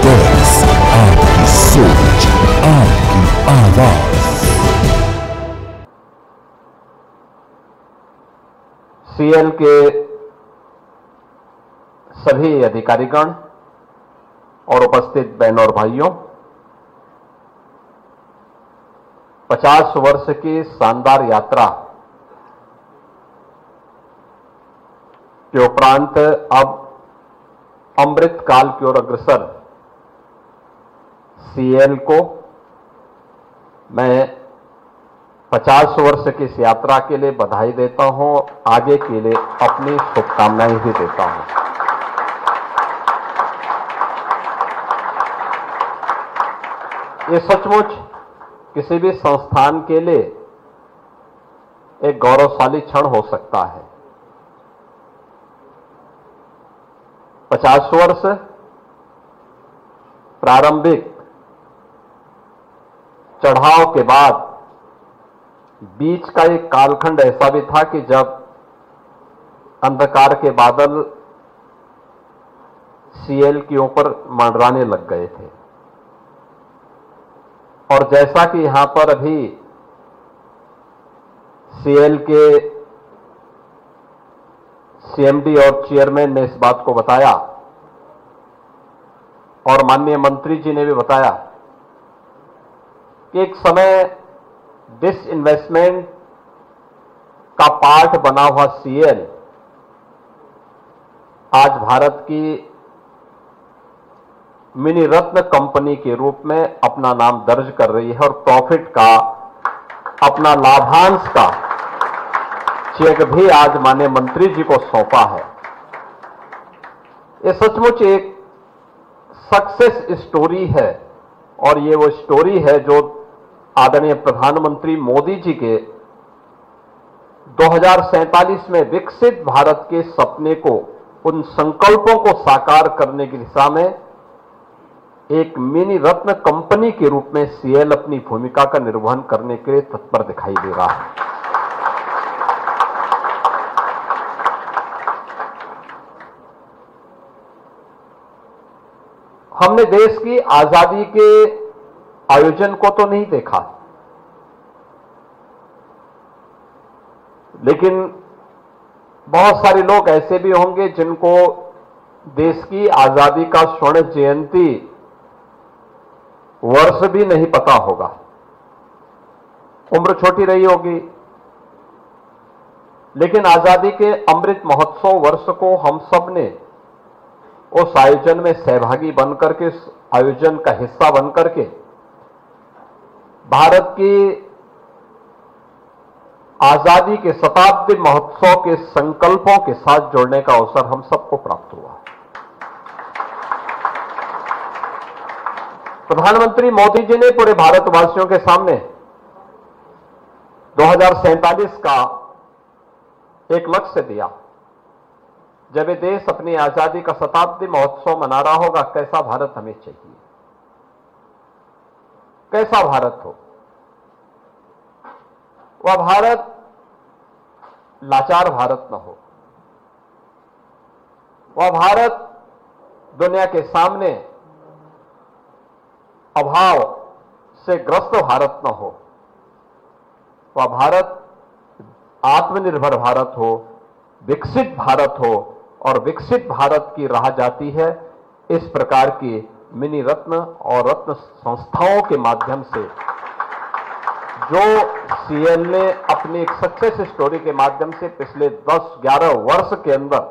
Voice, आपकी सोच, आपकी आवाज। सीएल के सभी अधिकारीगण और उपस्थित बहनों और भाइयों, 50 वर्ष की शानदार यात्रा के उपरांत अब अमृत काल की ओर अग्रसर सीएल को मैं 50 वर्ष की इस यात्रा के लिए बधाई देता हूं, आगे के लिए अपनी शुभकामनाएं भी देता हूं। ये सचमुच किसी भी संस्थान के लिए एक गौरवशाली क्षण हो सकता है। 50 वर्ष प्रारंभिक चढ़ाव के बाद बीच का एक कालखंड ऐसा भी था कि जब अंधकार के बादल सीएल के ऊपर मंडराने लग गए थे। और जैसा कि यहां पर अभी सीएल के सीएमडी और चेयरमैन ने इस बात को बताया और माननीय मंत्री जी ने भी बताया कि एक समय डिसइन्वेस्टमेंट का पार्ट बना हुआ सीएल आज भारत की मिनी रत्न कंपनी के रूप में अपना नाम दर्ज कर रही है और प्रॉफिट का, अपना लाभांश का चेक भी आज माननीय मंत्री जी को सौंपा है। ये सचमुच एक सक्सेस स्टोरी है और ये वो स्टोरी है जो आदरणीय प्रधानमंत्री मोदी जी के 2047 में विकसित भारत के सपने को, उन संकल्पों को साकार करने की दिशा में एक मिनी रत्न कंपनी के रूप में सीएल अपनी भूमिका का निर्वहन करने के लिए तत्पर दिखाई दे रहा है। हमने देश की आजादी के आयोजन को तो नहीं देखा, लेकिन बहुत सारे लोग ऐसे भी होंगे जिनको देश की आजादी का स्वर्ण जयंती वर्ष भी नहीं पता होगा। उम्र छोटी रही होगी, लेकिन आजादी के अमृत महोत्सव वर्ष को हम सब ने उस आयोजन में सहभागी बनकर के, उस आयोजन का हिस्सा बनकर के भारत की आजादी के शताब्दी महोत्सव के संकल्पों के साथ जुड़ने का अवसर हम सबको प्राप्त हुआ। प्रधानमंत्री मोदी जी ने पूरे भारतवासियों के सामने 2047 का एक लक्ष्य दिया। जब ये देश अपनी आजादी का शताब्दी महोत्सव मना रहा होगा, कैसा भारत हमें चाहिए, कैसा भारत हो। वह भारत लाचार भारत न हो, वह भारत दुनिया के सामने अभाव से ग्रस्त भारत न हो, वह भारत आत्मनिर्भर भारत हो, विकसित भारत हो और विकसित भारत की राह जाती है इस प्रकार की मिनी रत्न और रत्न संस्थाओं के माध्यम से, जो सीएल ने अपनी एक सक्सेस स्टोरी के माध्यम से पिछले 10-11 वर्ष के अंदर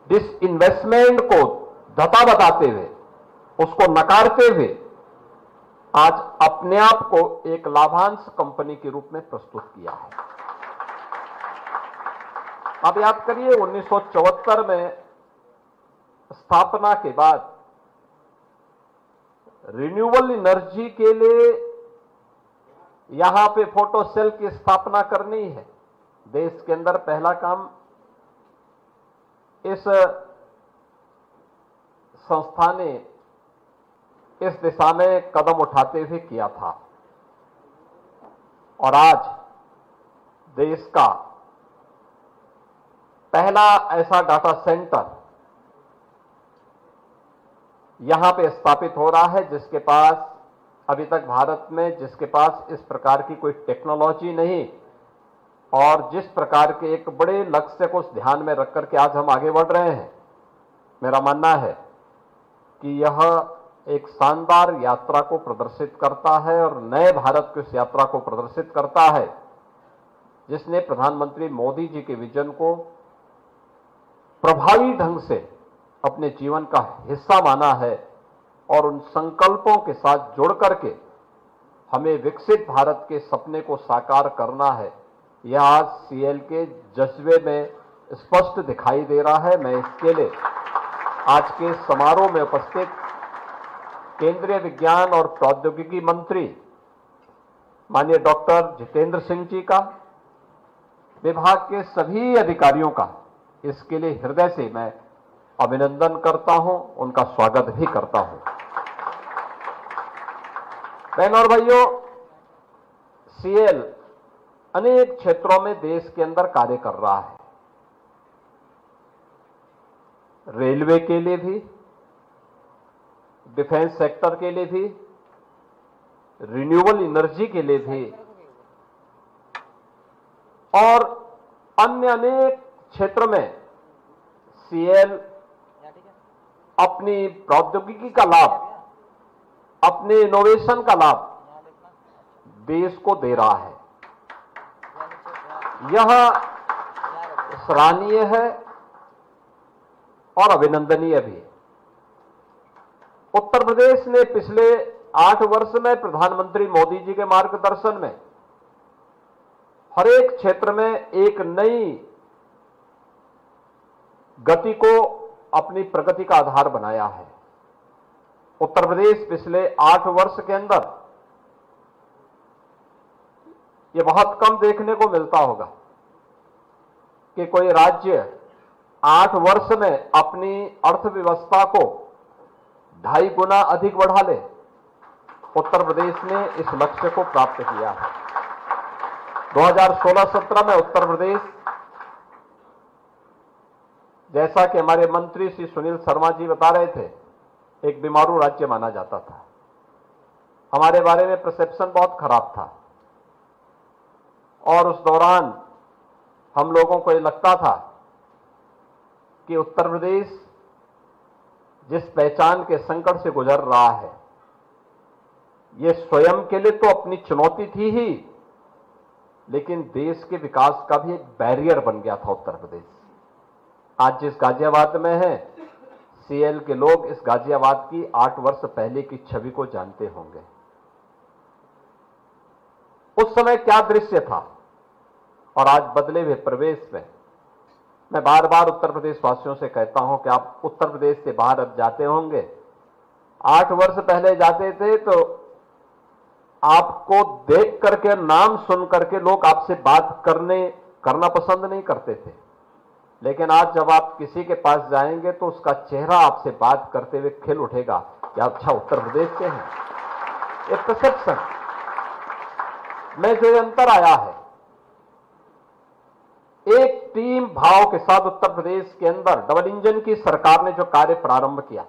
डिसइन्वेस्टमेंट को धता बताते हुए, उसको नकारते हुए आज अपने आप को एक लाभांश कंपनी के रूप में प्रस्तुत किया है। आप याद करिए 1974 में स्थापना के बाद रिन्यूएबल एनर्जी के लिए यहां पे फोटो सेल की स्थापना करनी है। देश के अंदर पहला काम इस संस्था ने इस दिशा में कदम उठाते हुए किया था और आज देश का पहला ऐसा डाटा सेंटर यहां पे स्थापित हो रहा है, जिसके पास अभी तक भारत में जिसके पास इस प्रकार की कोई टेक्नोलॉजी नहीं और जिस प्रकार के एक बड़े लक्ष्य को ध्यान में रख करके आज हम आगे बढ़ रहे हैं, मेरा मानना है कि यह एक शानदार यात्रा को प्रदर्शित करता है और नए भारत की उस यात्रा को प्रदर्शित करता है जिसने प्रधानमंत्री मोदी जी के विजन को प्रभावी ढंग से अपने जीवन का हिस्सा माना है और उन संकल्पों के साथ जुड़ करके हमें विकसित भारत के सपने को साकार करना है। यह आज सीएल के जज्बे में स्पष्ट दिखाई दे रहा है। मैं इसके लिए आज के समारोह में उपस्थित केंद्रीय विज्ञान और प्रौद्योगिकी मंत्री माननीय डॉक्टर जितेंद्र सिंह जी का, विभाग के सभी अधिकारियों का इसके लिए हृदय से मैं अभिनंदन करता हूं, उनका स्वागत भी करता हूं। बहनों और भाइयों, सीएल अनेक क्षेत्रों में देश के अंदर कार्य कर रहा है। रेलवे के लिए भी, डिफेंस सेक्टर के लिए भी, रिन्यूएबल एनर्जी के लिए भी और अन्य अनेक क्षेत्र में सीएल अपनी प्रौद्योगिकी का लाभ, अपने इनोवेशन का लाभ देश को दे रहा है। यह सराहनीय है और अभिनंदनीय भी। उत्तर प्रदेश ने पिछले 8 वर्ष में प्रधानमंत्री मोदी जी के मार्गदर्शन में हर एक क्षेत्र में एक नई गति को अपनी प्रगति का आधार बनाया है। उत्तर प्रदेश पिछले 8 वर्ष के अंदर, यह बहुत कम देखने को मिलता होगा कि कोई राज्य 8 वर्ष में अपनी अर्थव्यवस्था को 2.5 गुना अधिक बढ़ा ले। उत्तर प्रदेश ने इस लक्ष्य को प्राप्त किया है। 2016-17 में उत्तर प्रदेश, जैसा कि हमारे मंत्री श्री सुनील शर्मा जी बता रहे थे, एक बीमारू राज्य माना जाता था। हमारे बारे में परसेप्शन बहुत खराब था और उस दौरान हम लोगों को ये लगता था कि उत्तर प्रदेश जिस पहचान के संकट से गुजर रहा है, ये स्वयं के लिए तो अपनी चुनौती थी ही, लेकिन देश के विकास का भी एक बैरियर बन गया था उत्तर प्रदेश। आज जिस गाजियाबाद में है, सीएल के लोग इस गाजियाबाद की 8 वर्ष पहले की छवि को जानते होंगे। उस समय क्या दृश्य था और आज बदले हुए प्रवेश में मैं बार बार उत्तर प्रदेश वासियों से कहता हूं कि आप उत्तर प्रदेश से बाहर अब जाते होंगे। 8 वर्ष पहले जाते थे तो आपको देख करके, नाम सुन करके लोग आपसे बात करना पसंद नहीं करते थे, लेकिन आज जब आप किसी के पास जाएंगे तो उसका चेहरा आपसे बात करते हुए खिल उठेगा कि अच्छा उत्तर प्रदेश के हैं। ये परसेप्शन में जो अंतर आया है, एक टीम भाव के साथ उत्तर प्रदेश के अंदर डबल इंजन की सरकार ने जो कार्य प्रारंभ किया,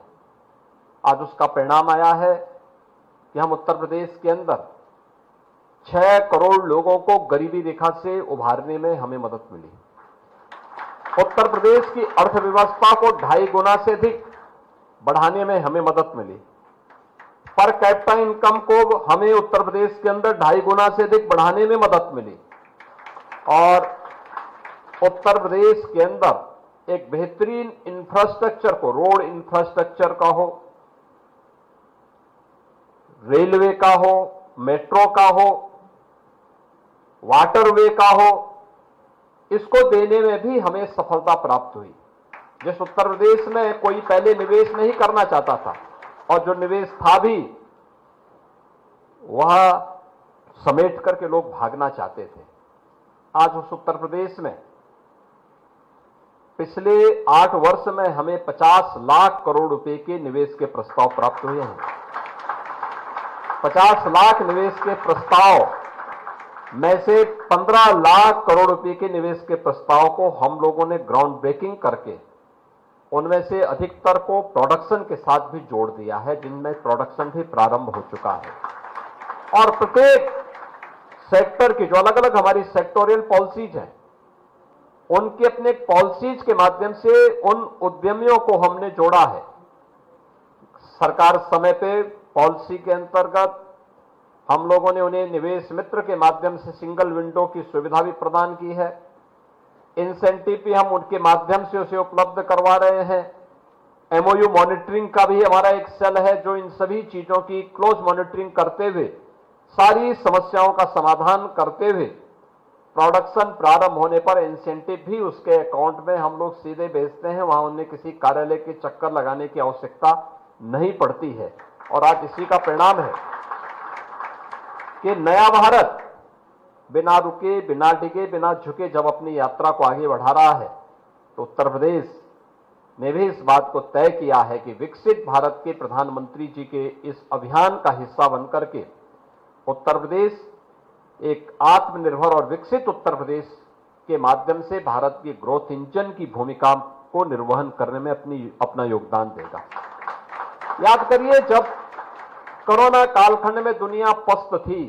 आज उसका परिणाम आया है कि हम उत्तर प्रदेश के अंदर 6 करोड़ लोगों को गरीबी रेखा से उभारने में हमें मदद मिली। उत्तर प्रदेश की अर्थव्यवस्था को 2.5 गुना से अधिक बढ़ाने में हमें मदद मिली। पर कैपिटा इनकम को हमें उत्तर प्रदेश के अंदर 2.5 गुना से अधिक बढ़ाने में मदद मिली और उत्तर प्रदेश के अंदर एक बेहतरीन इंफ्रास्ट्रक्चर को, रोड इंफ्रास्ट्रक्चर का हो, रेलवे का हो, मेट्रो का हो, वाटरवे का हो, इसको देने में भी हमें सफलता प्राप्त हुई। जिस उत्तर प्रदेश में कोई पहले निवेश नहीं करना चाहता था और जो निवेश था भी वह समेट करके लोग भागना चाहते थे, आज उस उत्तर प्रदेश में पिछले 8 वर्ष में हमें 50 लाख करोड़ रुपए के निवेश के प्रस्ताव प्राप्त हुए हैं। 50 लाख निवेश के प्रस्ताव में से 15 लाख करोड़ रुपए के निवेश के प्रस्ताव को हम लोगों ने ग्राउंड ब्रेकिंग करके उनमें से अधिकतर को प्रोडक्शन के साथ भी जोड़ दिया है, जिनमें प्रोडक्शन भी प्रारंभ हो चुका है। और प्रत्येक सेक्टर की जो अलग अलग हमारी सेक्टोरियल पॉलिसीज हैं, उनके अपने पॉलिसीज के माध्यम से उन उद्यमियों को हमने जोड़ा है। सरकार समय पे पॉलिसी के अंतर्गत हम लोगों ने उन्हें निवेश मित्र के माध्यम से सिंगल विंडो की सुविधा भी प्रदान की है। इंसेंटिव भी हम उनके माध्यम से उसे उपलब्ध करवा रहे हैं। एमओयू मॉनिटरिंग का भी हमारा एक सेल है, जो इन सभी चीजों की क्लोज मॉनिटरिंग करते हुए, सारी समस्याओं का समाधान करते हुए, प्रोडक्शन प्रारंभ होने पर इंसेंटिव भी उसके अकाउंट में हम लोग सीधे भेजते हैं। वहां उन्हें किसी कार्यालय के चक्कर लगाने की आवश्यकता नहीं पड़ती है। और आज इसी का परिणाम है कि नया भारत बिना रुके, बिना डिगे, बिना झुके जब अपनी यात्रा को आगे बढ़ा रहा है, तो उत्तर प्रदेश ने भी इस बात को तय किया है कि विकसित भारत के प्रधानमंत्री जी के इस अभियान का हिस्सा बनकर के उत्तर प्रदेश एक आत्मनिर्भर और विकसित उत्तर प्रदेश के माध्यम से भारत की ग्रोथ इंजन की भूमिका को निर्वहन करने में अपना योगदान देगा। याद करिए, जब कोरोना कालखंड में दुनिया पस्त थी,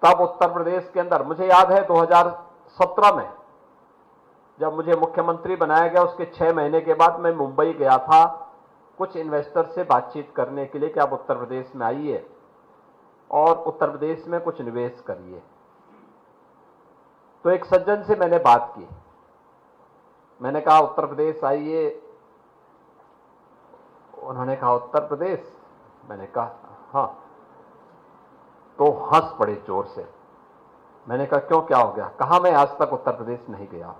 तब उत्तर प्रदेश के अंदर, मुझे याद है 2017 में जब मुझे मुख्यमंत्री बनाया गया, उसके 6 महीने के बाद मैं मुंबई गया था कुछ इन्वेस्टर से बातचीत करने के लिए कि आप उत्तर प्रदेश में आइए और उत्तर प्रदेश में कुछ निवेश करिए। तो एक सज्जन से मैंने बात की, मैंने कहा उत्तर प्रदेश आइए। उन्होंने कहा उत्तर प्रदेश? मैंने कहा हाँ। तो हंस पड़े जोर से। मैंने कहा क्यों, क्या हो गया? कहा मैं आज तक उत्तर प्रदेश नहीं गया।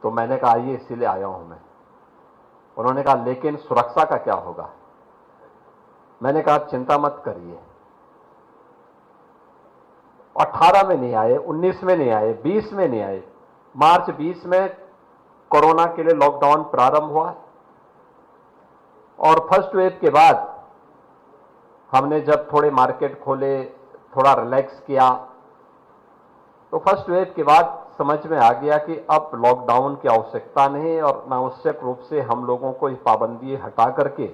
तो मैंने कहा आइए, इसीलिए आया हूं मैं। उन्होंने कहा लेकिन सुरक्षा का क्या होगा? मैंने कहा चिंता मत करिए। 18 में नहीं आए, 19 में नहीं आए, 20 में नहीं आए, मार्च 20 में कोरोना के लिए लॉकडाउन प्रारंभ हुआ और फर्स्ट वेव के बाद हमने जब थोड़े मार्केट खोले, थोड़ा रिलैक्स किया, तो फर्स्ट वेव के बाद समझ में आ गया कि अब लॉकडाउन की आवश्यकता नहीं और अनावश्यक रूप से हम लोगों को ये पाबंदी हटा करके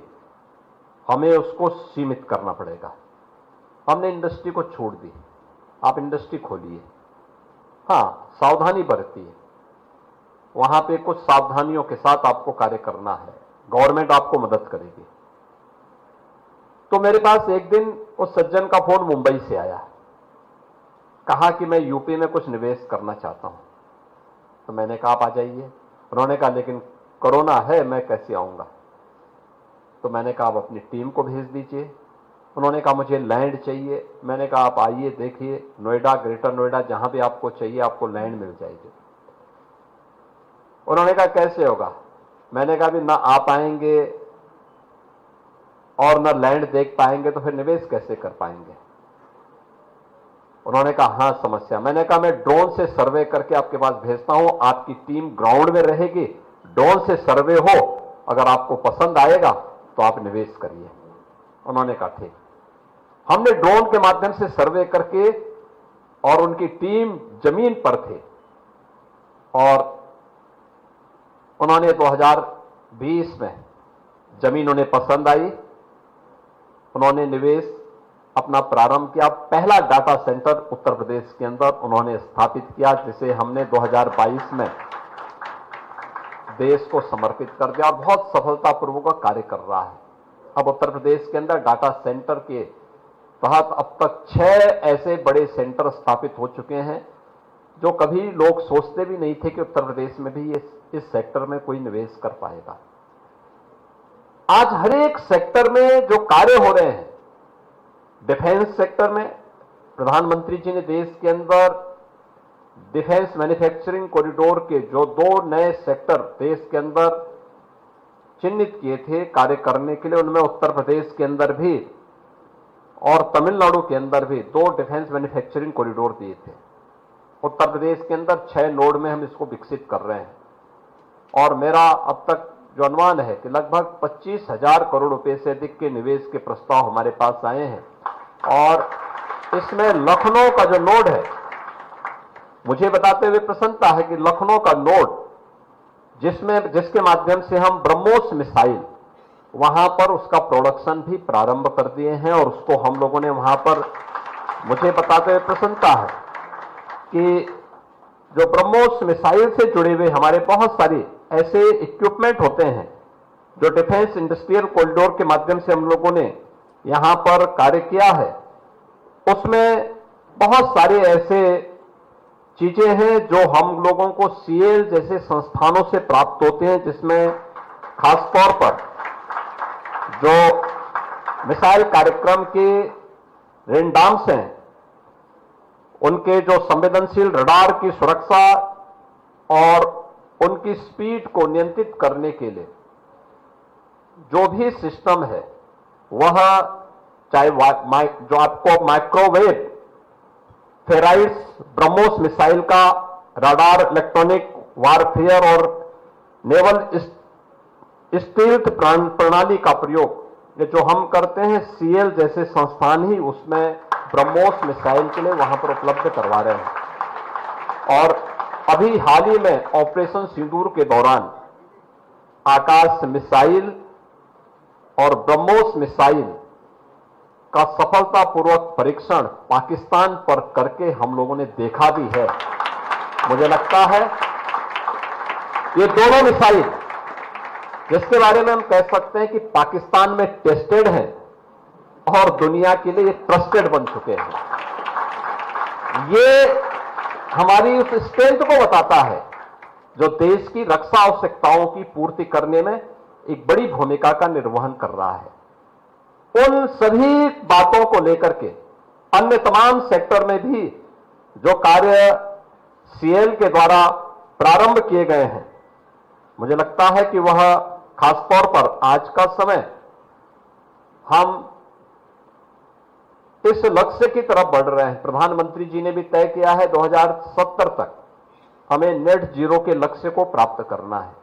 हमें उसको सीमित करना पड़ेगा। हमने इंडस्ट्री को छोड़ दी, आप इंडस्ट्री खोलिए, हाँ सावधानी बरतिए, वहां पे कुछ सावधानियों के साथ आपको कार्य करना है, गवर्नमेंट आपको मदद करेगी। तो मेरे पास एक दिन उस सज्जन का फोन मुंबई से आया, कहा कि मैं यूपी में कुछ निवेश करना चाहता हूं। तो मैंने कहा आप आ जाइए। उन्होंने कहा लेकिन कोरोना है, मैं कैसे आऊंगा? तो मैंने कहा आप अपनी टीम को भेज दीजिए। उन्होंने कहा मुझे लैंड चाहिए। मैंने कहा आप आइए, देखिए नोएडा, ग्रेटर नोएडा, जहां भी आपको चाहिए आपको लैंड मिल जाएगी। उन्होंने कहा कैसे होगा? मैंने कहा भी ना आप आएंगे और ना लैंड देख पाएंगे तो फिर निवेश कैसे कर पाएंगे? उन्होंने कहा हाँ समस्या। मैंने कहा मैं ड्रोन से सर्वे करके आपके पास भेजता हूं, आपकी टीम ग्राउंड में रहेगी, ड्रोन से सर्वे हो, अगर आपको पसंद आएगा तो आप निवेश करिए। उन्होंने कहा ठीक। हमने ड्रोन के माध्यम से सर्वे करके, और उनकी टीम जमीन पर थे, और उन्होंने 2020 में जमीन उन्हें पसंद आई, उन्होंने निवेश अपना प्रारंभ किया। पहला डाटा सेंटर उत्तर प्रदेश के अंदर उन्होंने स्थापित किया, जिसे हमने 2022 में देश को समर्पित कर दिया और बहुत सफलतापूर्वक कार्य कर रहा है। अब उत्तर प्रदेश के अंदर डाटा सेंटर के तहत अब तक 6 ऐसे बड़े सेंटर स्थापित हो चुके हैं, जो कभी लोग सोचते भी नहीं थे कि उत्तर प्रदेश में भी इस सेक्टर में कोई निवेश कर पाएगा। आज हर एक सेक्टर में जो कार्य हो रहे हैं, डिफेंस सेक्टर में प्रधानमंत्री जी ने देश के अंदर डिफेंस मैन्युफैक्चरिंग कॉरिडोर के जो 2 नए सेक्टर देश के अंदर चिन्हित किए थे कार्य करने के लिए, उनमें उत्तर प्रदेश के अंदर भी और तमिलनाडु के अंदर भी 2 डिफेंस मैन्युफैक्चरिंग कॉरिडोर दिए थे। उत्तर प्रदेश के अंदर 6 नोड में हम इसको विकसित कर रहे हैं, और मेरा अब तक जो अनुमान है कि लगभग 25,000 करोड़ रुपए से अधिक के निवेश के प्रस्ताव हमारे पास आए हैं। और इसमें लखनऊ का जो नोड है, मुझे बताते हुए प्रसन्नता है कि लखनऊ का नोट जिसके माध्यम से हम ब्रह्मोस मिसाइल वहां पर उसका प्रोडक्शन भी प्रारंभ कर दिए हैं और उसको हम लोगों ने वहां पर, मुझे बताते हुए प्रसन्नता है कि जो ब्रह्मोस मिसाइल से जुड़े हुए हमारे बहुत सारे ऐसे इक्विपमेंट होते हैं जो डिफेंस इंडस्ट्रियल कॉरिडोर के माध्यम से हम लोगों ने यहां पर कार्य किया है, उसमें बहुत सारे ऐसे चीजें हैं जो हम लोगों को सीएल जैसे संस्थानों से प्राप्त होते हैं, जिसमें खासतौर पर जो मिसाइल कार्यक्रम के रेनडाम्स हैं, उनके जो संवेदनशील रडार की सुरक्षा और उनकी स्पीड को नियंत्रित करने के लिए जो भी सिस्टम है, वह चाहे जो आपको माइक्रोवेव फेराइड्स ब्रह्मोस मिसाइल का रडार, इलेक्ट्रॉनिक वारफेयर और नेवल स्टील्थ प्रणाली का प्रयोग ये जो हम करते हैं, सीएल जैसे संस्थान ही उसमें ब्रह्मोस मिसाइल के लिए वहां पर उपलब्ध करवा रहे हैं। और अभी हाल ही में ऑपरेशन सिंदूर के दौरान आकाश मिसाइल और ब्रह्मोस मिसाइल का सफलतापूर्वक परीक्षण पाकिस्तान पर करके हम लोगों ने देखा भी है। मुझे लगता है ये दोनों मिसाइल जिसके बारे में हम कह सकते हैं कि पाकिस्तान में टेस्टेड है और दुनिया के लिए ट्रस्टेड बन चुके हैं, ये हमारी उस स्ट्रेंथ को बताता है जो देश की रक्षा आवश्यकताओं की पूर्ति करने में एक बड़ी भूमिका का निर्वहन कर रहा है। उन सभी बातों को लेकर के अन्य तमाम सेक्टर में भी जो कार्य सीएल के द्वारा प्रारंभ किए गए हैं, मुझे लगता है कि वह खासतौर पर आज का समय हम इस लक्ष्य की तरफ बढ़ रहे हैं। प्रधानमंत्री जी ने भी तय किया है 2070 तक हमें नेट जीरो के लक्ष्य को प्राप्त करना है।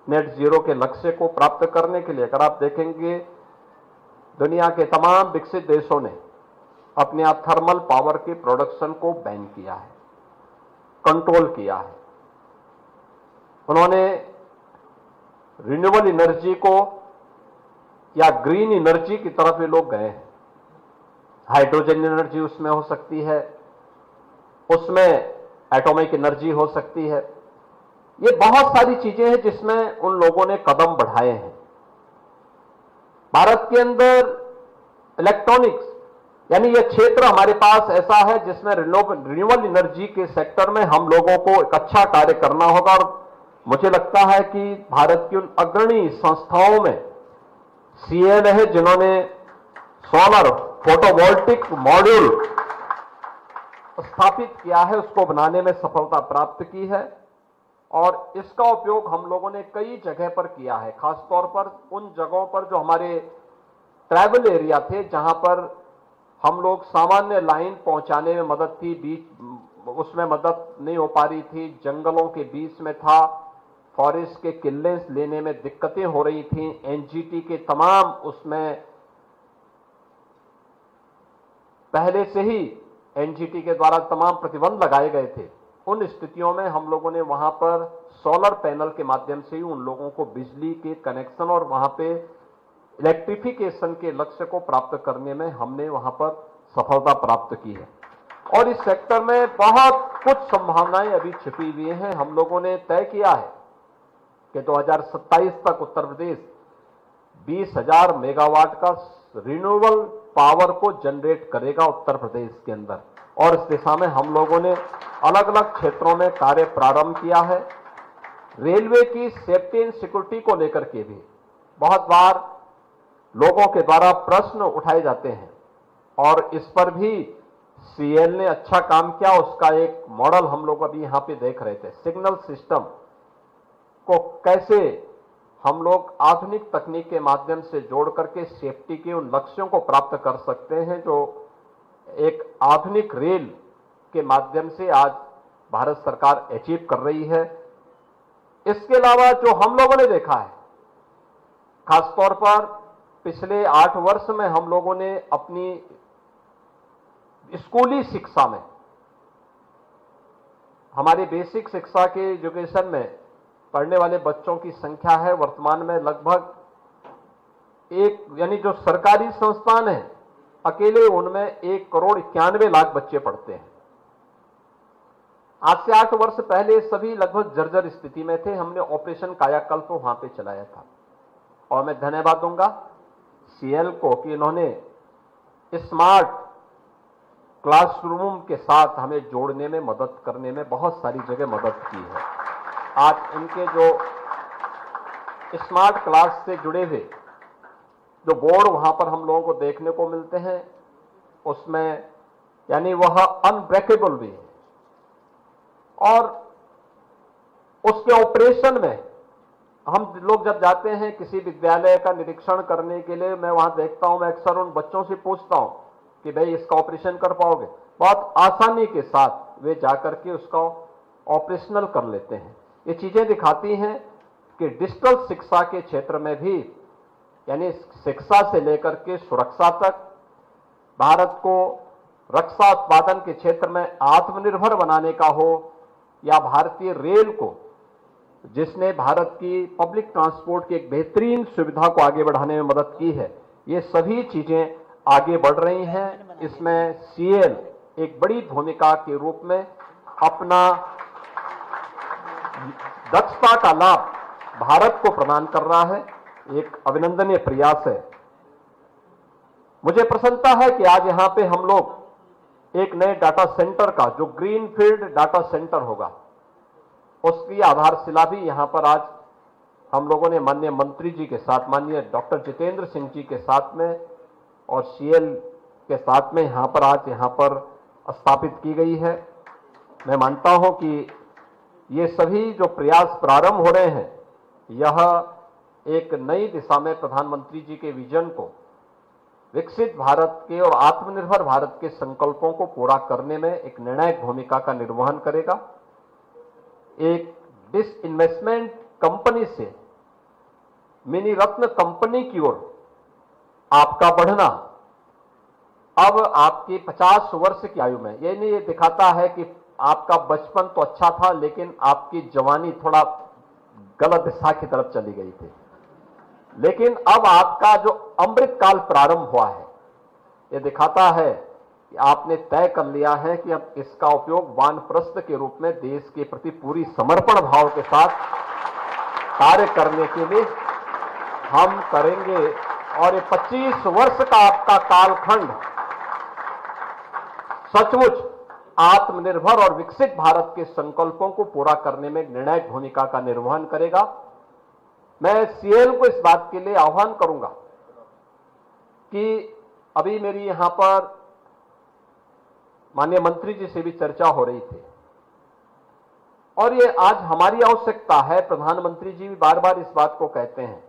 नेट जीरो के लक्ष्य को प्राप्त करने के लिए अगर आप देखेंगे, दुनिया के तमाम विकसित देशों ने अपने आप थर्मल पावर के प्रोडक्शन को बैन किया है, कंट्रोल किया है। उन्होंने रिन्यूएबल एनर्जी को या ग्रीन एनर्जी की तरफ ये लोग गए हैं। हाइड्रोजन एनर्जी उसमें हो सकती है, उसमें एटॉमिक एनर्जी हो सकती है। ये बहुत सारी चीजें हैं जिसमें उन लोगों ने कदम बढ़ाए हैं। भारत के अंदर इलेक्ट्रॉनिक्स यानी यह क्षेत्र हमारे पास ऐसा है जिसमें रिन्यूएबल एनर्जी के सेक्टर में हम लोगों को एक अच्छा कार्य करना होगा। और मुझे लगता है कि भारत की उन अग्रणी संस्थाओं में सीएल है जिन्होंने सोलर फोटोवोल्टिक मॉड्यूल स्थापित किया है, उसको बनाने में सफलता प्राप्त की है और इसका उपयोग हम लोगों ने कई जगह पर किया है। खासतौर पर उन जगहों पर जो हमारे ट्राइबल एरिया थे, जहां पर हम लोग सामान्य लाइन पहुंचाने में मदद थी, बीच उसमें मदद नहीं हो पा रही थी, जंगलों के बीच में था, फॉरेस्ट के क्लियरेंस लेने में दिक्कतें हो रही थी, एनजीटी के तमाम उसमें पहले से ही एनजीटी के द्वारा तमाम प्रतिबंध लगाए गए थे। उन स्थितियों में हम लोगों ने वहां पर सोलर पैनल के माध्यम से ही उन लोगों को बिजली के कनेक्शन और वहां पे इलेक्ट्रिफिकेशन के लक्ष्य को प्राप्त करने में हमने वहां पर सफलता प्राप्त की है। और इस सेक्टर में बहुत कुछ संभावनाएं अभी छिपी हुई हैं। हम लोगों ने तय किया है कि 2027 तक उत्तर प्रदेश 20,000 मेगावाट का रिन्यूएबल पावर को जनरेट करेगा उत्तर प्रदेश के अंदर। और इस दिशा में हम लोगों ने अलग अलग क्षेत्रों में कार्य प्रारंभ किया है। रेलवे की सेफ्टी एंड सिक्योरिटी को लेकर के भी बहुत बार लोगों के द्वारा प्रश्न उठाए जाते हैं और इस पर भी सीएल ने अच्छा काम किया। उसका एक मॉडल हम लोग अभी यहां पे देख रहे थे। सिग्नल सिस्टम को कैसे हम लोग आधुनिक तकनीक के माध्यम से जोड़ करके सेफ्टी के उन लक्ष्यों को प्राप्त कर सकते हैं जो एक आधुनिक रेल के माध्यम से आज भारत सरकार अचीव कर रही है। इसके अलावा जो हम लोगों ने देखा है, खासतौर पर पिछले 8 वर्ष में हम लोगों ने अपनी स्कूली शिक्षा में हमारी बेसिक शिक्षा के एजुकेशन में पढ़ने वाले बच्चों की संख्या है वर्तमान में लगभग यानी जो सरकारी संस्थान है अकेले उनमें 1,91,00,000 बच्चे पढ़ते हैं। आज से 8 वर्ष पहले सभी लगभग जर्जर स्थिति में थे। हमने ऑपरेशन कायाकल्प वहां पे चलाया था और मैं धन्यवाद दूंगा सीएल को कि इन्होंने स्मार्ट क्लासरूम के साथ हमें जोड़ने में मदद करने में बहुत सारी जगह मदद की है। आज इनके जो स्मार्ट क्लास से जुड़े हुए जो बोर्ड वहां पर हम लोगों को देखने को मिलते हैं उसमें यानी वह अनब्रेकेबल भी है और उसके ऑपरेशन में हम लोग जब जाते हैं किसी विद्यालय का निरीक्षण करने के लिए, मैं वहां देखता हूं, मैं अक्सर उन बच्चों से पूछता हूं कि भाई इसका ऑपरेशन कर पाओगे? बहुत आसानी के साथ वे जाकर के उसका ऑपरेशनल कर लेते हैं। ये चीजें दिखाती हैं कि डिजिटल शिक्षा के क्षेत्र में भी यानी शिक्षा से लेकर के सुरक्षा तक भारत को रक्षा उत्पादन के क्षेत्र में आत्मनिर्भर बनाने का हो या भारतीय रेल को जिसने भारत की पब्लिक ट्रांसपोर्ट की एक बेहतरीन सुविधा को आगे बढ़ाने में मदद की है, ये सभी चीजें आगे बढ़ रही हैं। इसमें सीएल एक बड़ी भूमिका के रूप में अपना दक्षता का लाभ भारत को प्रदान कर रहा है, एक अभिनंदनीय प्रयास है। मुझे प्रसन्नता है कि आज यहां पे हम लोग एक नए डाटा सेंटर का जो ग्रीनफील्ड डाटा सेंटर होगा उसकी आधारशिला भी यहां पर आज हम लोगों ने माननीय मंत्री जी के साथ, माननीय डॉक्टर जितेंद्र सिंह जी के साथ में और सीएल के साथ में यहां पर स्थापित की गई है। मैं मानता हूं कि ये सभी जो प्रयास प्रारंभ हो रहे हैं यह एक नई दिशा में प्रधानमंत्री जी के विजन को, विकसित भारत के और आत्मनिर्भर भारत के संकल्पों को पूरा करने में एक निर्णायक भूमिका का निर्वहन करेगा। एक डिसइन्वेस्टमेंट कंपनी से मिनी रत्न कंपनी की ओर आपका बढ़ना अब आपकी 50 वर्ष की आयु में, ये नहीं, ये दिखाता है कि आपका बचपन तो अच्छा था लेकिन आपकी जवानी थोड़ा गलत दिशा की तरफ चली गई थी, लेकिन अब आपका जो अमृत काल प्रारंभ हुआ है ये दिखाता है कि आपने तय कर लिया है कि अब इसका उपयोग वानप्रस्थ के रूप में देश के प्रति पूरी समर्पण भाव के साथ कार्य करने के लिए हम करेंगे। और ये 25 वर्ष का आपका कालखंड सचमुच आत्मनिर्भर और विकसित भारत के संकल्पों को पूरा करने में निर्णायक भूमिका का निर्वहन करेगा। मैं सीएल को इस बात के लिए आह्वान करूंगा कि अभी मेरी यहां पर माननीय मंत्री जी से भी चर्चा हो रही थी और ये आज हमारी आवश्यकता है। प्रधानमंत्री जी भी बार बार इस बात को कहते हैं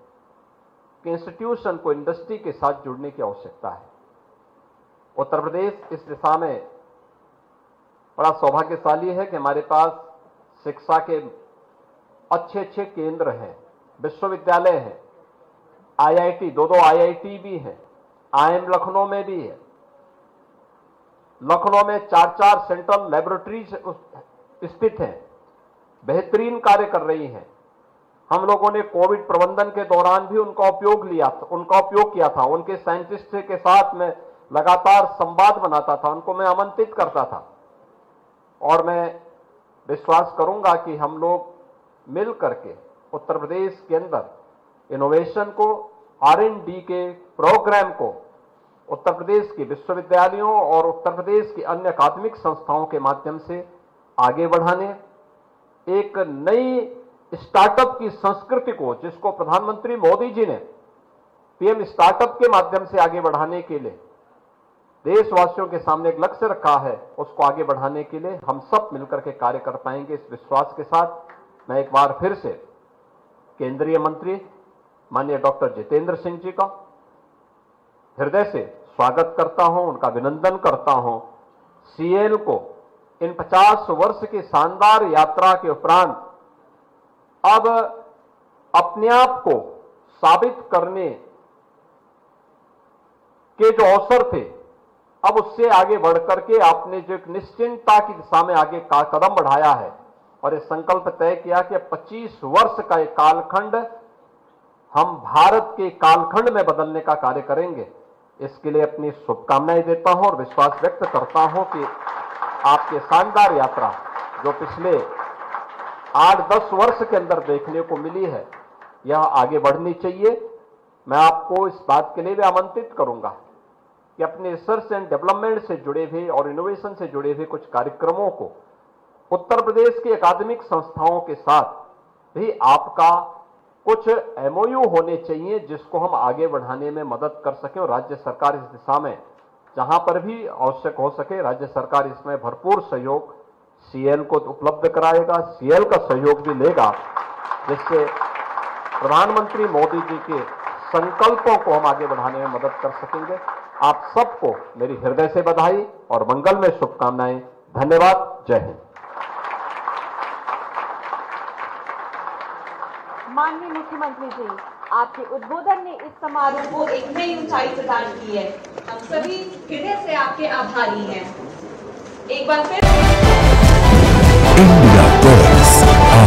कि इंस्टीट्यूशन को इंडस्ट्री के साथ जुड़ने की आवश्यकता है। उत्तर प्रदेश इस दिशा में बड़ा सौभाग्यशाली है कि हमारे पास शिक्षा के अच्छे अच्छे केंद्र हैं, विश्वविद्यालय हैं, आईआईटी, दो आईआईटी भी हैं, आईएम लखनऊ में भी है। लखनऊ में 4 सेंट्रल लेबोरेटरीज स्थित हैं, बेहतरीन कार्य कर रही हैं। हम लोगों ने कोविड प्रबंधन के दौरान भी उनका उपयोग किया था। उनके साइंटिस्ट के साथ में लगातार संवाद बनाता था, उनको मैं आमंत्रित करता था और मैं विश्वास करूंगा कि हम लोग मिल करके उत्तर प्रदेश के अंदर इनोवेशन को, R&D के प्रोग्राम को उत्तर प्रदेश के विश्वविद्यालयों और उत्तर प्रदेश की अन्य अकादमिक संस्थाओं के माध्यम से आगे बढ़ाने, एक नई स्टार्टअप की संस्कृति को, जिसको प्रधानमंत्री मोदी जी ने पीएम स्टार्टअप के माध्यम से आगे बढ़ाने के लिए देशवासियों के सामने एक लक्ष्य रखा है, उसको आगे बढ़ाने के लिए हम सब मिलकर के कार्य कर पाएंगे। इस विश्वास के साथ मैं एक बार फिर से केंद्रीय मंत्री माननीय डॉक्टर जितेंद्र सिंह जी का हृदय से स्वागत करता हूं, उनका अभिनंदन करता हूं। सीएल को इन 50 वर्ष की शानदार यात्रा के उपरांत अब अपने आप को साबित करने के जो अवसर थे अब उससे आगे बढ़ करके आपने जो एक निश्चिंतता की दिशा में आगे का कदम बढ़ाया है और ये संकल्प तय किया कि 25 वर्ष का एक कालखंड हम भारत के कालखंड में बदलने का कार्य करेंगे। इसके लिए अपनी शुभकामनाएं देता हूं और विश्वास व्यक्त करता हूं कि आपकी शानदार यात्रा जो पिछले 8-10 वर्ष के अंदर देखने को मिली है, यह आगे बढ़नी चाहिए। मैं आपको इस बात के लिए भी आमंत्रित करूंगा कि अपने रिसर्च एंड डेवलपमेंट से जुड़े हुए और इनोवेशन से जुड़े हुए कुछ कार्यक्रमों को उत्तर प्रदेश के अकादमिक संस्थाओं के साथ भी आपका कुछ एमओयू होने चाहिए, जिसको हम आगे बढ़ाने में मदद कर सकें और राज्य सरकार इस दिशा में जहां पर भी आवश्यक हो सके, राज्य सरकार इसमें भरपूर सहयोग सीएल को उपलब्ध कराएगा, सीएल का सहयोग भी लेगा, जिससे प्रधानमंत्री मोदी जी के संकल्पों को हम आगे बढ़ाने में मदद कर सकेंगे। आप सबको मेरी हृदय से बधाई और मंगल में शुभकामनाएं। धन्यवाद। जय हिंद। माननीय मुख्यमंत्री जी, आपके उद्बोधन ने इस समारोह को एक नई ऊंचाई प्रदान की है। हम सभी हृदय से आपके आभारी हैं। एक बार फिर इंडिया